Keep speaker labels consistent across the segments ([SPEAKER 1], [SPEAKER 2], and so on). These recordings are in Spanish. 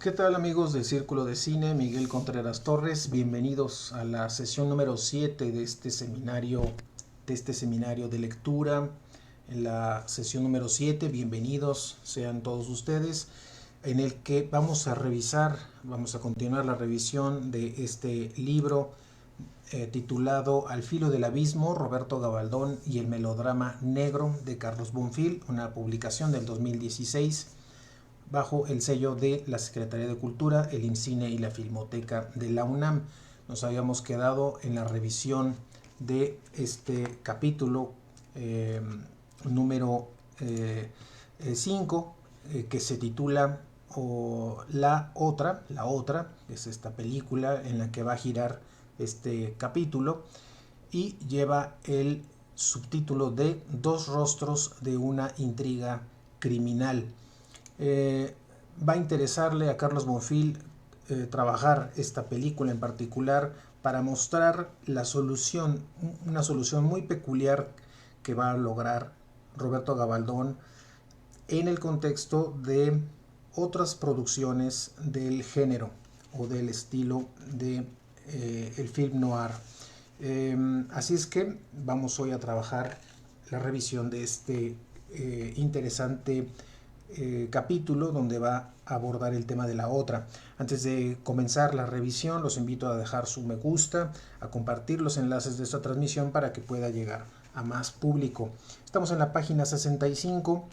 [SPEAKER 1] ¿Qué tal amigos del Círculo de Cine? Miguel Contreras Torres, bienvenidos a la sesión número 7 de este seminario de lectura. En la sesión número 7, bienvenidos sean todos ustedes, en el que vamos a continuar la revisión de este libro titulado Al filo del abismo, Roberto Gabaldón y el melodrama negro de Carlos Bonfil, una publicación del 2016 bajo el sello de la Secretaría de Cultura, el IMCINE y la Filmoteca de la UNAM. Nos habíamos quedado en la revisión de este capítulo número 5, que se titula La Otra, que es esta película en la que va a girar este capítulo, y lleva el subtítulo de Dos rostros de una intriga criminal. Va a interesarle a Carlos Bonfil trabajar esta película en particular para mostrar una solución muy peculiar que va a lograr Roberto Gabaldón en el contexto de otras producciones del género o del estilo de el film noir. Así es que vamos hoy a trabajar la revisión de este interesante capítulo donde va a abordar el tema de la otra. Antes de comenzar la revisión, los invito a dejar su me gusta, a compartir los enlaces de esta transmisión para que pueda llegar a más público. Estamos en la página 65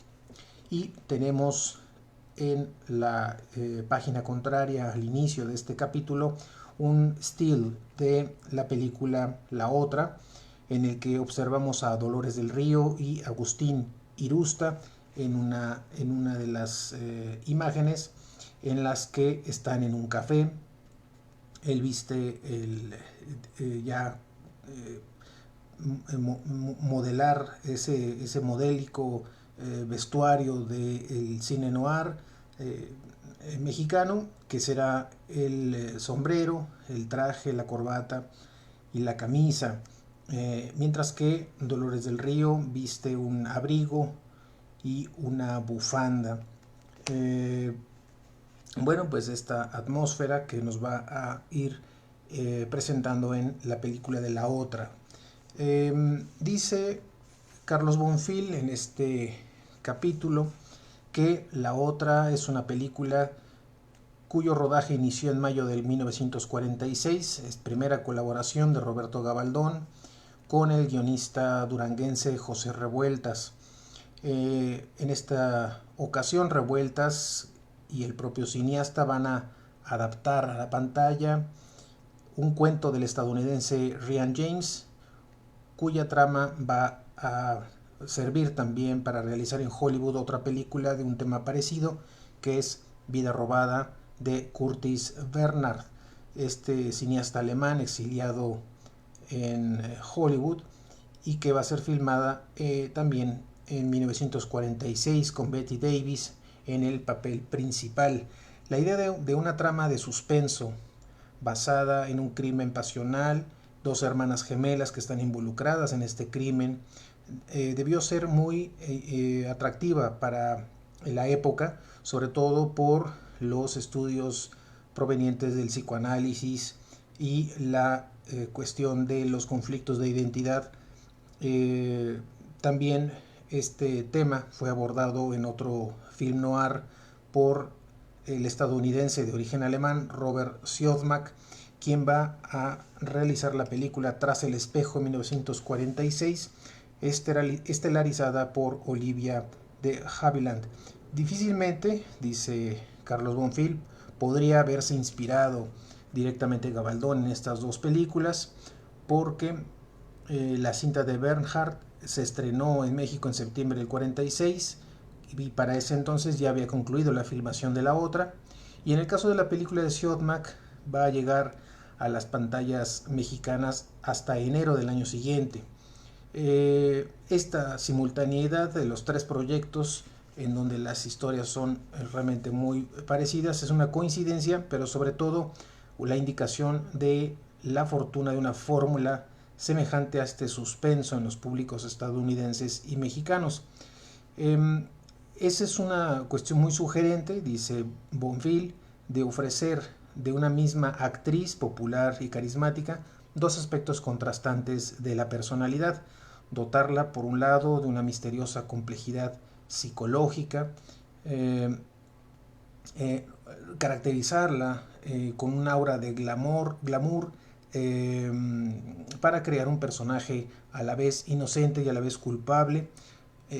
[SPEAKER 1] y tenemos en la página contraria al inicio de este capítulo un still de la película La Otra, en el que observamos a Dolores del Río y Agustín Irusta en una de las imágenes en las que están en un café. Él viste ya modelar ese modélico vestuario del cine noir mexicano, que será el sombrero, el traje, la corbata y la camisa, mientras que Dolores del Río viste un abrigo y una bufanda. Bueno, pues esta atmósfera que nos va a ir presentando en la película de La Otra. Dice Carlos Bonfil en este capítulo que La Otra es una película cuyo rodaje inició en mayo de 1946, es primera colaboración de Roberto Gabaldón con el guionista duranguense José Revueltas. En esta ocasión, Revueltas y el propio cineasta van a adaptar a la pantalla un cuento del estadounidense Rian James, cuya trama va a servir también para realizar en Hollywood otra película de un tema parecido, que es Vida Robada de Curtis Bernard, este cineasta alemán exiliado en Hollywood y que va a ser filmada también en 1946 con Bette Davis en el papel principal. La idea de una trama de suspenso basada en un crimen pasional, dos hermanas gemelas que están involucradas en este crimen, debió ser muy atractiva para la época, sobre todo por los estudios provenientes del psicoanálisis y la cuestión de los conflictos de identidad. También este tema fue abordado en otro film noir por el estadounidense de origen alemán Robert Siodmak, quien va a realizar la película Tras el espejo en 1946, estelarizada por Olivia de Havilland. Difícilmente, dice Carlos Bonfil, podría haberse inspirado directamente Gabaldón en estas dos películas, porque la cinta de Bernhardt se estrenó en México en septiembre del 46 y para ese entonces ya había concluido la filmación de La Otra, y en el caso de la película de Siodmak va a llegar a las pantallas mexicanas hasta enero del año siguiente. Esta simultaneidad de los tres proyectos, en donde las historias son realmente muy parecidas, es una coincidencia, pero sobre todo la indicación de la fortuna de una fórmula semejante a este suspenso en los públicos estadounidenses y mexicanos. Esa es una cuestión muy sugerente, dice Bonfil, de ofrecer de una misma actriz popular y carismática dos aspectos contrastantes de la personalidad, dotarla por un lado de una misteriosa complejidad psicológica, eh, eh, caracterizarla con un aura de glamour para crear un personaje a la vez inocente y a la vez culpable,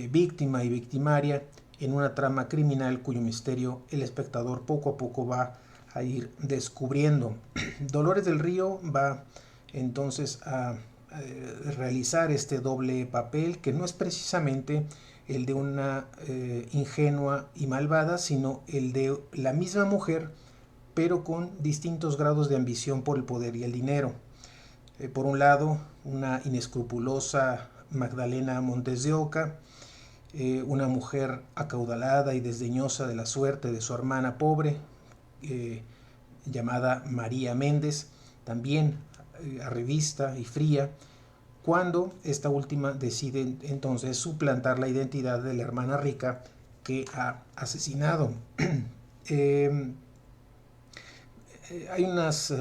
[SPEAKER 1] víctima y victimaria, en una trama criminal cuyo misterio el espectador poco a poco va a ir descubriendo. Dolores del Río va entonces a realizar este doble papel, que no es precisamente el de una ingenua y malvada, sino el de la misma mujer, pero con distintos grados de ambición por el poder y el dinero. Por un lado, una inescrupulosa Magdalena Montes de Oca, una mujer acaudalada y desdeñosa de la suerte de su hermana pobre, llamada María Méndez, también arribista y fría, cuando esta última decide entonces suplantar la identidad de la hermana rica que ha asesinado. Hay unas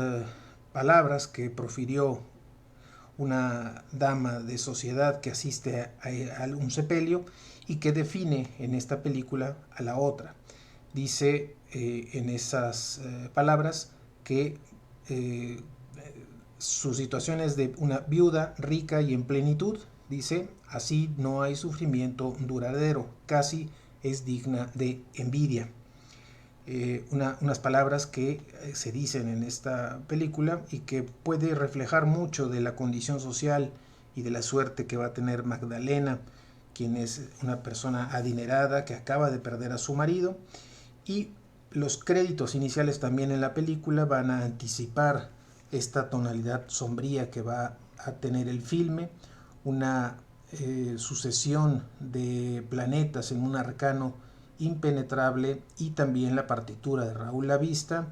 [SPEAKER 1] palabras que profirió una dama de sociedad que asiste a un sepelio y que define en esta película a la otra. Dice en esas palabras que su situación es de una viuda rica y en plenitud. Dice, así no hay sufrimiento duradero, casi es digna de envidia. Unas palabras que se dicen en esta película y que puede reflejar mucho de la condición social y de la suerte que va a tener Magdalena, quien es una persona adinerada que acaba de perder a su marido. Y los créditos iniciales también en la película van a anticipar esta tonalidad sombría que va a tener el filme, una sucesión de planetas en un arcano impenetrable, y también la partitura de Raúl Lavista,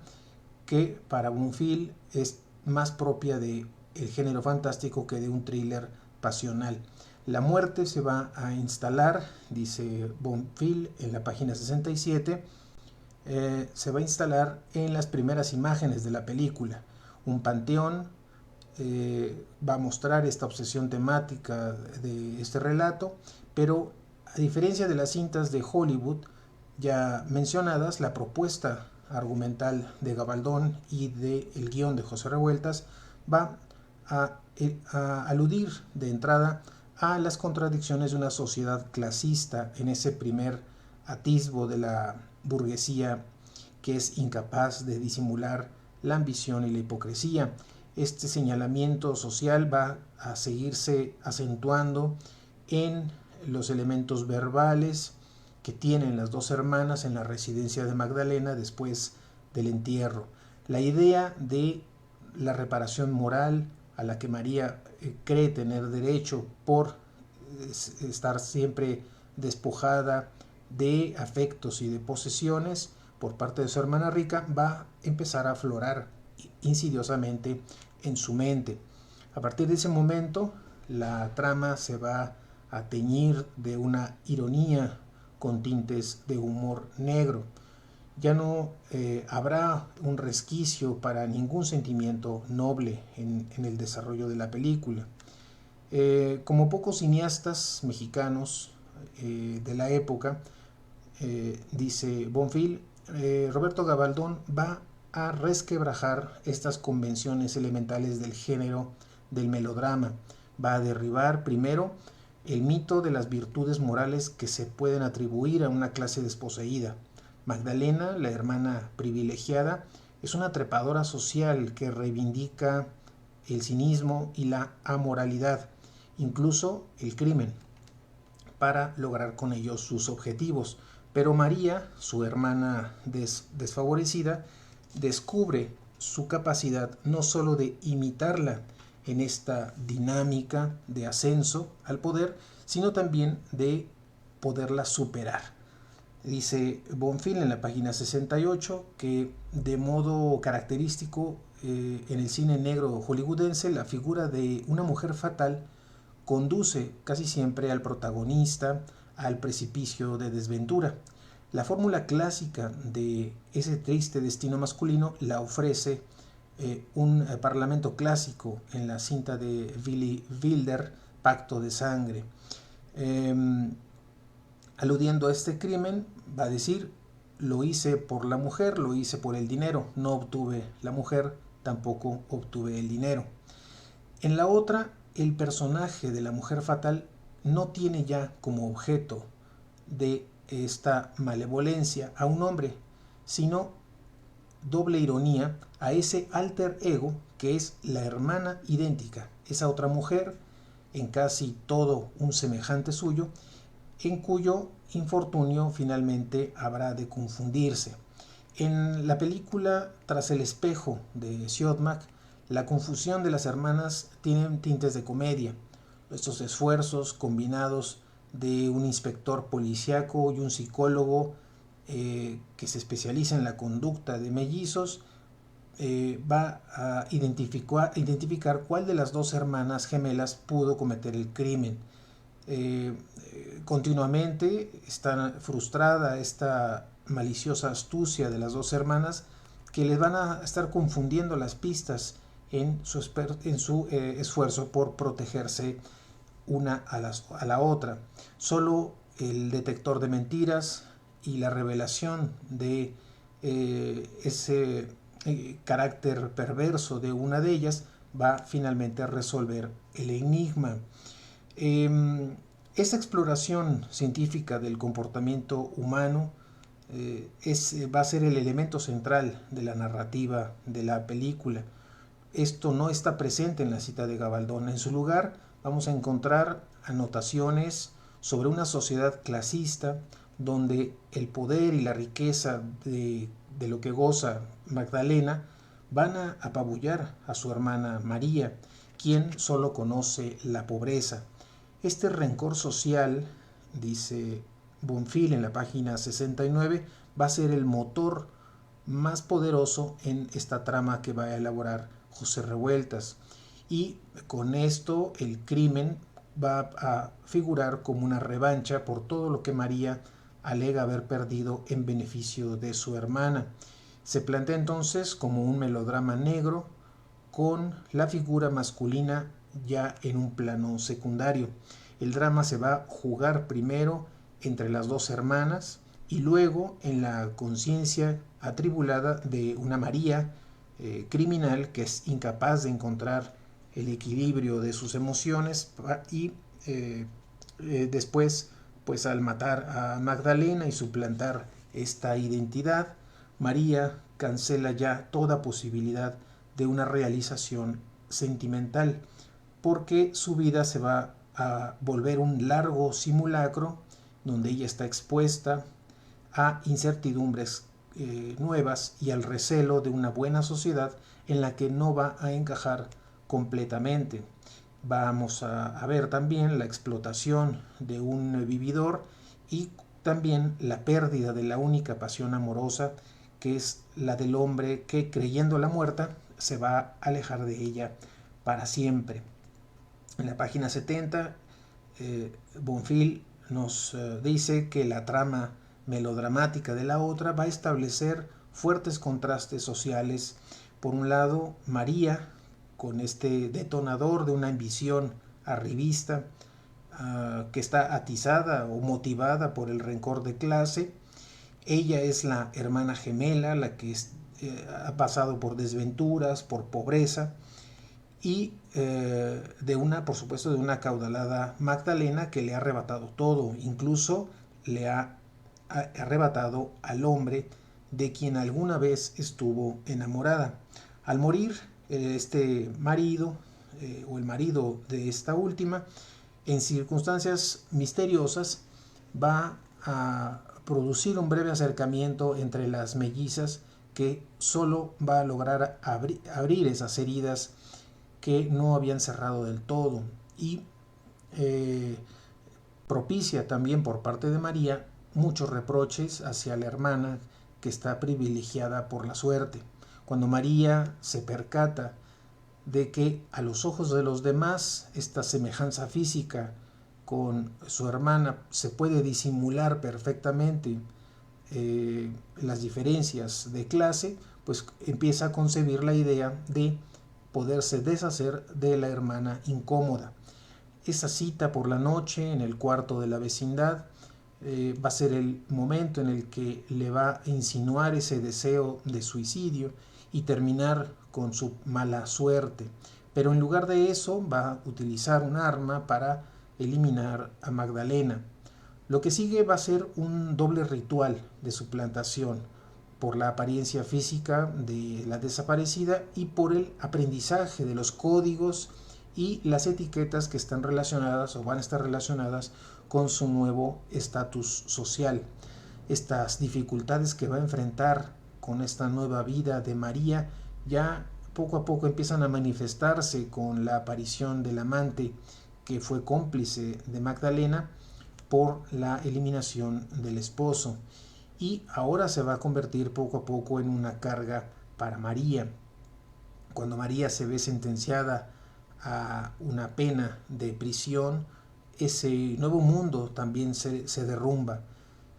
[SPEAKER 1] que para Bonfil es más propia del género fantástico que de un thriller pasional. La muerte se va a instalar, dice Bonfil en la página 67, se va a instalar en las primeras imágenes de la película. Un panteón va a mostrar esta obsesión temática de este relato, pero a diferencia de las cintas de Hollywood ya mencionadas, la propuesta argumental de Gabaldón y del guión de José Revueltas va a aludir de entrada a las contradicciones de una sociedad clasista en ese primer atisbo de la burguesía que es incapaz de disimular la ambición y la hipocresía. Este señalamiento social va a seguirse acentuando en los elementos verbales que tienen las dos hermanas en la residencia de Magdalena después del entierro. La idea de la reparación moral a la que María cree tener derecho por estar siempre despojada de afectos y de posesiones por parte de su hermana rica va a empezar a aflorar insidiosamente en su mente. A partir de ese momento, la trama se va a teñir de una ironía con tintes de humor negro. Ya no habrá un resquicio para ningún sentimiento noble en el desarrollo de la película. Como pocos cineastas mexicanos de la época, dice Bonfil, Roberto Gabaldón va a resquebrajar estas convenciones elementales del género del melodrama. Va a derribar primero el mito de las virtudes morales que se pueden atribuir a una clase desposeída. Magdalena, la hermana privilegiada, es una trepadora social que reivindica el cinismo y la amoralidad, incluso el crimen, para lograr con ello sus objetivos. Pero María, su hermana desfavorecida, descubre su capacidad no solo de imitarla en esta dinámica de ascenso al poder, sino también de poderla superar. Dice Bonfil en la página 68 que de modo característico en el cine negro hollywoodense la figura de una mujer fatal conduce casi siempre al protagonista al precipicio de desventura. La fórmula clásica de ese triste destino masculino la ofrece un parlamento clásico en la cinta de Billy Wilder, Pacto de Sangre. Aludiendo a este crimen, va a decir: lo hice por la mujer, lo hice por el dinero, no obtuve la mujer, tampoco obtuve el dinero. En la otra, el personaje de la mujer fatal no tiene ya como objeto de esta malevolencia a un hombre, sino, doble ironía, a ese alter ego que es la hermana idéntica, esa otra mujer, en casi todo un semejante suyo, en cuyo infortunio finalmente habrá de confundirse. En la película Tras el espejo de Siodmak, la confusión de las hermanas tiene tintes de comedia. Estos esfuerzos combinados de un inspector policíaco y un psicólogo que se especializa en la conducta de mellizos va a identificar cuál de las dos hermanas gemelas pudo cometer el crimen. Continuamente está frustrada esta maliciosa astucia de las dos hermanas, que les van a estar confundiendo las pistas en su esfuerzo por protegerse una a la otra. Solo el detector de mentiras y la revelación de ese carácter perverso de una de ellas va finalmente a resolver el enigma. Esa exploración científica del comportamiento humano va a ser el elemento central de la narrativa de la película. Esto no está presente en la cita de Gabaldón. En su lugar vamos a encontrar anotaciones sobre una sociedad clasista donde el poder y la riqueza de lo que goza Magdalena van a apabullar a su hermana María, quien solo conoce la pobreza. Este rencor social, dice Bonfil en la página 69, va a ser el motor más poderoso en esta trama que va a elaborar José Revueltas. Y con esto el crimen va a figurar como una revancha por todo lo que María alega haber perdido en beneficio de su hermana. Se plantea entonces como un melodrama negro con la figura masculina ya en un plano secundario. El drama se va a jugar primero entre las dos hermanas y luego en la conciencia atribulada de una María criminal que es incapaz de encontrar el equilibrio de sus emociones y después, pues al matar a Magdalena y suplantar esta identidad, María cancela ya toda posibilidad de una realización sentimental, porque su vida se va a volver un largo simulacro donde ella está expuesta a incertidumbres nuevas y al recelo de una buena sociedad en la que no va a encajar completamente. Vamos a ver también la explotación de un vividor y también la pérdida de la única pasión amorosa, que es la del hombre que, creyéndola muerta, se va a alejar de ella para siempre. En la página 70, Bonfil nos dice que la trama melodramática de la otra va a establecer fuertes contrastes sociales. Por un lado, María, con este detonador de una ambición arribista, que está atizada o motivada por el rencor de clase. Ella es la hermana gemela, la que ha pasado por desventuras, por pobreza, y por supuesto, de una acaudalada Magdalena que le ha arrebatado todo, incluso le ha arrebatado al hombre de quien alguna vez estuvo enamorada. Al morir este marido, o el marido de esta última, en circunstancias misteriosas va a producir un breve acercamiento entre las mellizas que solo va a lograr abrir esas heridas que no habían cerrado del todo, y propicia también por parte de María muchos reproches hacia la hermana que está privilegiada por la suerte. Cuando María se percata de que a los ojos de los demás esta semejanza física con su hermana se puede disimular perfectamente las diferencias de clase, pues empieza a concebir la idea de poderse deshacer de la hermana incómoda. Esa cita por la noche en el cuarto de la vecindad va a ser el momento en el que le va a insinuar ese deseo de suicidio y terminar con su mala suerte. Pero en lugar de eso va a utilizar un arma para eliminar a Magdalena. Lo que sigue va a ser un doble ritual de suplantación por la apariencia física de la desaparecida y por el aprendizaje de los códigos y las etiquetas que están relacionadas o van a estar relacionadas con su nuevo estatus social. Estas dificultades que va a enfrentar con esta nueva vida de María ya poco a poco empiezan a manifestarse con la aparición del amante que fue cómplice de Magdalena por la eliminación del esposo, y ahora se va a convertir poco a poco en una carga para María. Cuando María se ve sentenciada a una pena de prisión, ese nuevo mundo también se derrumba,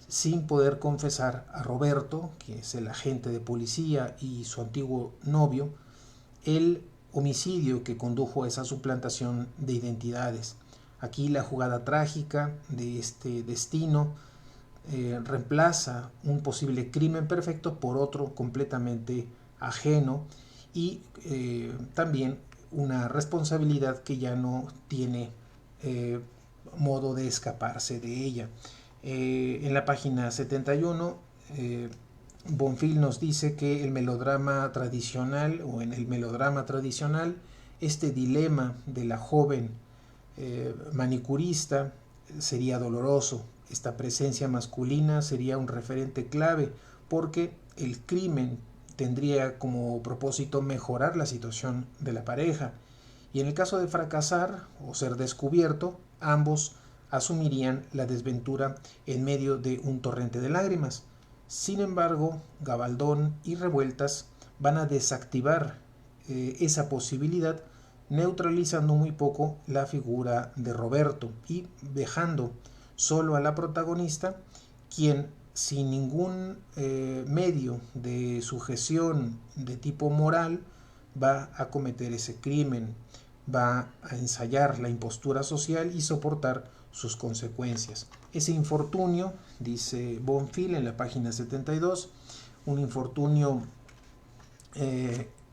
[SPEAKER 1] sin poder confesar a Roberto, que es el agente de policía y su antiguo novio, el homicidio que condujo a esa suplantación de identidades. Aquí la jugada trágica de este destino reemplaza un posible crimen perfecto por otro completamente ajeno, y también una responsabilidad que ya no tiene modo de escaparse de ella. En la página 71, Bonfil nos dice que el melodrama tradicional, o en el melodrama tradicional, este dilema de la joven manicurista sería doloroso. Esta presencia masculina sería un referente clave porque el crimen tendría como propósito mejorar la situación de la pareja, y en el caso de fracasar o ser descubierto, ambos asumirían la desventura en medio de un torrente de lágrimas. Sin embargo, Gabaldón y Revueltas van a desactivar esa posibilidad, neutralizando muy poco la figura de Roberto y dejando solo a la protagonista, quien sin ningún medio de sujeción de tipo moral va a cometer ese crimen, va a ensayar la impostura social y soportar sus consecuencias. Ese infortunio, dice Bonfil en la página 72, un infortunio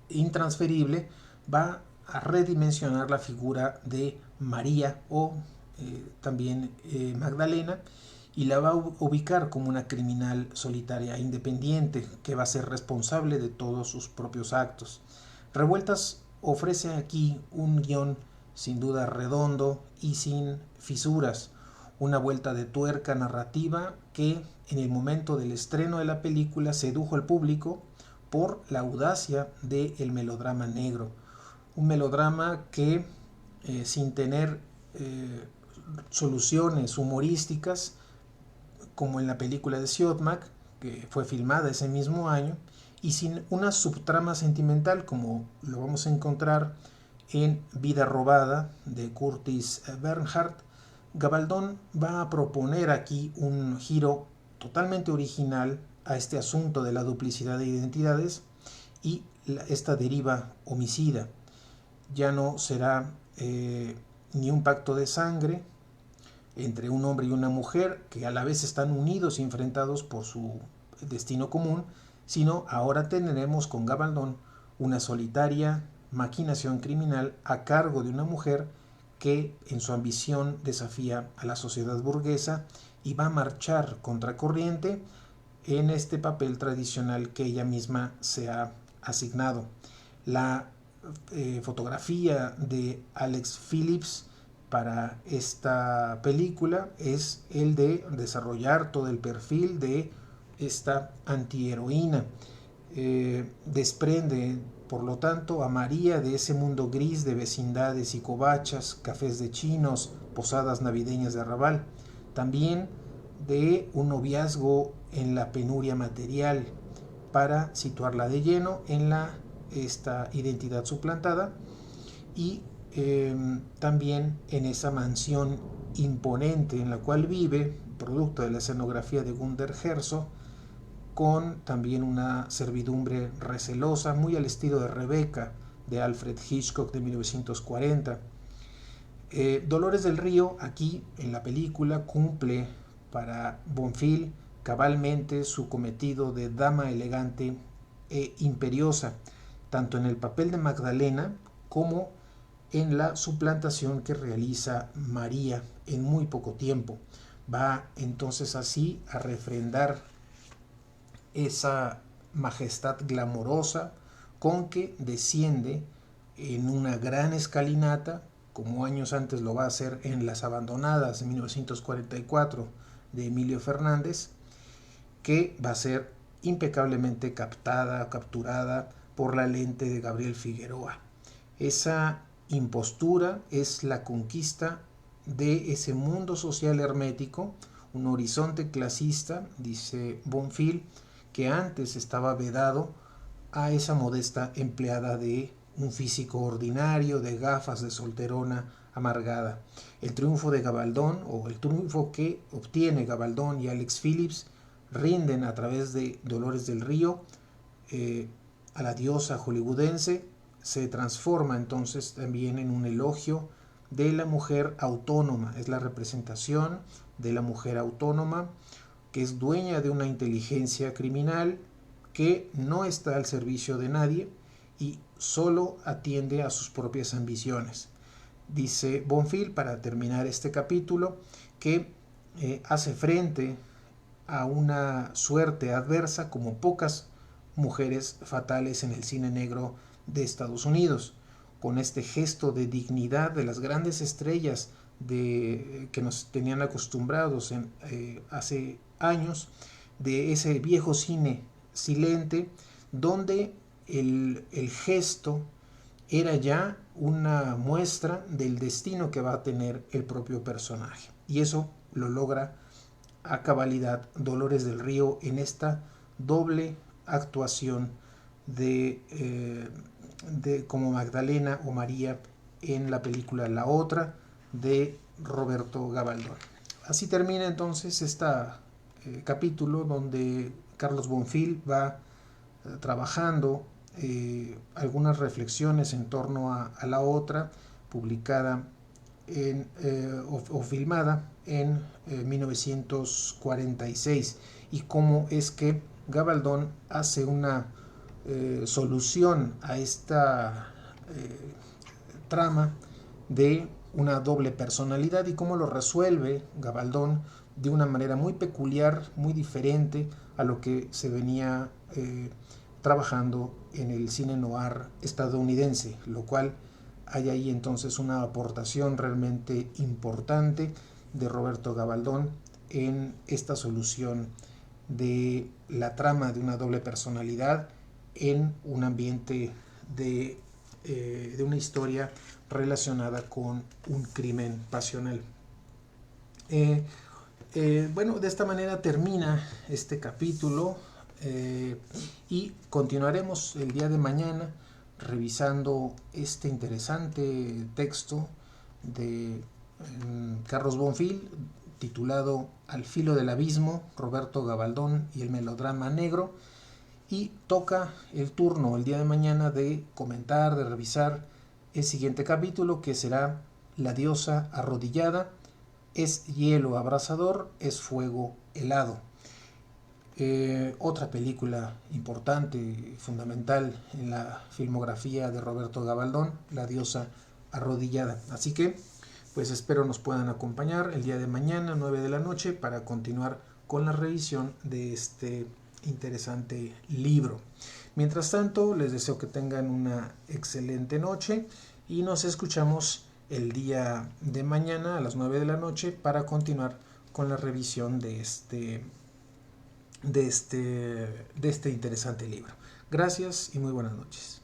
[SPEAKER 1] intransferible, va a redimensionar la figura de María o también Magdalena, y la va a ubicar como una criminal solitaria e independiente que va a ser responsable de todos sus propios actos. Revueltas ofrece aquí un guión sin duda redondo y sin fisuras, una vuelta de tuerca narrativa que en el momento del estreno de la película sedujo al público por la audacia del melodrama negro, un melodrama que sin tener soluciones humorísticas como en la película de Siodmak, que fue filmada ese mismo año, y sin una subtrama sentimental como lo vamos a encontrar en Vida robada de Curtis Bernhardt, Gabaldón va a proponer aquí un giro totalmente original a este asunto de la duplicidad de identidades y esta deriva homicida. Ya no será ni un pacto de sangre entre un hombre y una mujer que a la vez están unidos y enfrentados por su destino común, sino ahora tendremos con Gabaldón una solitaria maquinación criminal a cargo de una mujer que en su ambición desafía a la sociedad burguesa y va a marchar contracorriente en este papel tradicional que ella misma se ha asignado. La fotografía de Alex Phillips para esta película es el de desarrollar todo el perfil de esta antiheroína. Desprende, por lo tanto, a María de ese mundo gris de vecindades y covachas, cafés de chinos, posadas navideñas de arrabal. También de un noviazgo en la penuria material, para situarla de lleno en esta identidad suplantada, y también en esa mansión imponente en la cual vive, producto de la escenografía de Gunther Herzog, con también una servidumbre recelosa, muy al estilo de Rebeca, de Alfred Hitchcock de 1940. Dolores del Río, aquí en la película, cumple para Bonfil cabalmente su cometido de dama elegante e imperiosa, tanto en el papel de Magdalena como en la suplantación que realiza María en muy poco tiempo. Va entonces así a refrendar esa majestad glamorosa con que desciende en una gran escalinata, como años antes lo va a hacer en Las Abandonadas de 1944 de Emilio Fernández, que va a ser impecablemente capturada por la lente de Gabriel Figueroa. Esa impostura es la conquista de ese mundo social hermético, un horizonte clasista, dice Bonfil, que antes estaba vedado a esa modesta empleada de un físico ordinario, de gafas de solterona amargada. El triunfo de Gabaldón, o el triunfo que obtiene Gabaldón y Alex Phillips, rinden a través de Dolores del Río a la diosa hollywoodense. Se transforma entonces también en un elogio de la mujer autónoma. Es la representación de la mujer autónoma que es dueña de una inteligencia criminal, que no está al servicio de nadie y solo atiende a sus propias ambiciones. Dice Bonfil, para terminar este capítulo, que hace frente a una suerte adversa como pocas mujeres fatales en el cine negro de Estados Unidos, con este gesto de dignidad de las grandes estrellas que nos tenían acostumbrados hace años, de ese viejo cine silente, donde el gesto era ya una muestra del destino que va a tener el propio personaje. Y eso lo logra a cabalidad Dolores del Río en esta doble actuación como Magdalena o María en la película La Otra de Roberto Gabaldón. Así termina entonces este capítulo donde Carlos Bonfil va trabajando algunas reflexiones en torno a La Otra, publicada o filmada en 1946, y cómo es que Gabaldón hace una solución a esta trama de una doble personalidad, y cómo lo resuelve Gabaldón de una manera muy peculiar, muy diferente a lo que se venía trabajando en el cine noir estadounidense, lo cual hay ahí entonces una aportación realmente importante de Roberto Gabaldón en esta solución de la trama de una doble personalidad en un ambiente de una historia relacionada con un crimen pasional. Bueno, de esta manera termina este capítulo y continuaremos el día de mañana revisando este interesante texto de Carlos Bonfil, titulado Al filo del abismo, Roberto Gabaldón y el melodrama negro, y toca el turno el día de mañana de comentar, de revisar el siguiente capítulo, que será La diosa arrodillada, es hielo abrasador, es fuego helado. Otra película importante y fundamental en la filmografía de Roberto Gabaldón, La diosa arrodillada. Así que pues espero nos puedan acompañar el día de mañana, 9 de la noche, para continuar con la revisión de este interesante libro. Mientras tanto, les deseo que tengan una excelente noche y nos escuchamos el día de mañana a las 9 de la noche para continuar con la revisión de este interesante libro. Gracias y muy buenas noches.